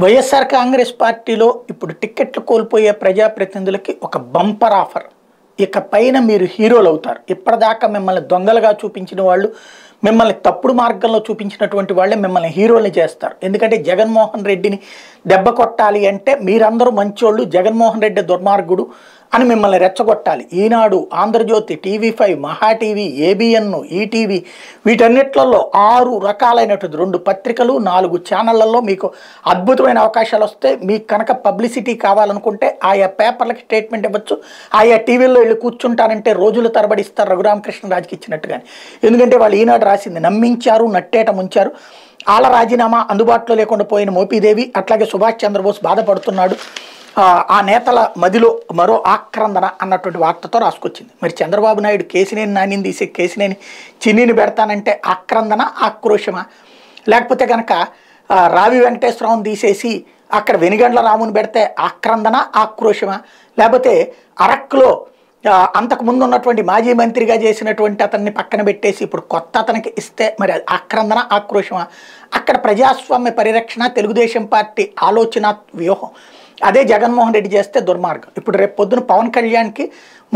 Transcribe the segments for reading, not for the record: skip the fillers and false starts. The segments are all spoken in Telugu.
వైఎస్ఆర్ కాంగ్రెస్ పార్టీలో ఇప్పుడు టిక్కెట్లు కోల్పోయే ప్రజాప్రతినిధులకి ఒక బంపర్ ఆఫర్. ఇక పైన మీరు హీరోలు అవుతారు. ఇప్పటిదాకా మిమ్మల్ని దొంగలుగా చూపించిన వాళ్ళు, మిమ్మల్ని తప్పుడు మార్గంలో చూపించినటువంటి వాళ్ళే మిమ్మల్ని హీరోల్ని చేస్తారు. ఎందుకంటే జగన్మోహన్ రెడ్డిని దెబ్బ కొట్టాలి అంటే మీరందరూ మంచోళ్ళు, జగన్మోహన్ రెడ్డి దుర్మార్గుడు అని మిమ్మల్ని రెచ్చగొట్టాలి. ఈనాడు, ఆంధ్రజ్యోతి, టీవీ5, మహా టీవీ, ఏబిఎన్, ఈటీవీ వీటన్నిట్లలో 6 రకాలైనటువంటి 2 పత్రికలు, 4 ఛానళ్లలో మీకు అద్భుతమైన అవకాశాలు వస్తే, మీకు కనుక పబ్లిసిటీ కావాలనుకుంటే ఆయా పేపర్లకి స్టేట్మెంట్ ఇవ్వచ్చు, ఆయా టీవీల్లో వెళ్ళి కూర్చుంటానంటే రోజుల తరబడి ఇస్తారు రఘురామకృష్ణరాజుకి ఇచ్చినట్టుగానే. ఎందుకంటే వాళ్ళు ఈనాడు రాసింది నమ్మించారు, నట్టేట ముంచారు. ఆళ్ళ రాజీనామా అందుబాటులో లేకుండా పోయిన మోపీదేవి, అట్లాగే సుభాష్ చంద్రబోస్ బాధపడుతున్నాడు, ఆ నేతల మదిలో మరో ఆక్రందన అన్నటువంటి వార్తతో రాసుకొచ్చింది. మరి చంద్రబాబు నాయుడు కేసినేని నానిని తీసి కేసినేని చిన్నిని పెడతానంటే ఆక్రందన, ఆక్రోశమా? లేకపోతే కనుక రావి వెంకటేశ్వరరావుని తీసేసి అక్కడ వెనిగండ్ల రాముని పెడితే ఆక్రందన, ఆక్రోశమా? లేకపోతే అరక్కులో అంతకుముందు ఉన్నటువంటి మాజీ మంత్రిగా చేసినటువంటి అతన్ని పక్కన పెట్టేసి ఇప్పుడు కొత్త అతనికి ఇస్తే మరి ఆక్రందన, ఆక్రోశమా? అక్కడ ప్రజాస్వామ్య పరిరక్షణ, తెలుగుదేశం పార్టీ ఆలోచన వ్యూహం. అదే జగన్మోహన్ రెడ్డి చేస్తే దుర్మార్గం. ఇప్పుడు రేపు పొద్దున పవన్ కళ్యాణ్కి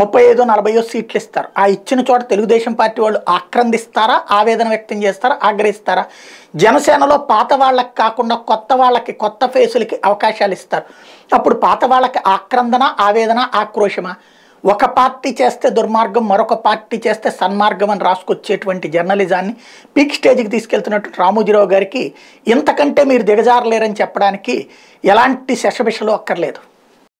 35-40 సీట్లు ఇస్తారు. ఆ ఇచ్చిన చోట తెలుగుదేశం పార్టీ వాళ్ళు ఆక్రందిస్తారా, ఆవేదన వ్యక్తం చేస్తారా, ఆగ్రహిస్తారా? జనసేనలో పాత వాళ్ళకి కాకుండా కొత్త వాళ్ళకి, కొత్త ఫేసులకి అవకాశాలు ఇస్తారు. అప్పుడు పాత వాళ్ళకి ఆక్రందన, ఆవేదన, ఆక్రోశమా? ఒక పార్టీ చేస్తే దుర్మార్గం, మరొక పార్టీ చేస్తే సన్మార్గం అని రాసుకొచ్చేటువంటి జర్నలిజాన్ని పీక్ స్టేజ్కి తీసుకెళ్తున్నట్టు రామోజీరావు గారికి ఇంతకంటే మీరు దిగజారలేరని చెప్పడానికి ఎలాంటి శషబిషలు అక్కర్లేదు.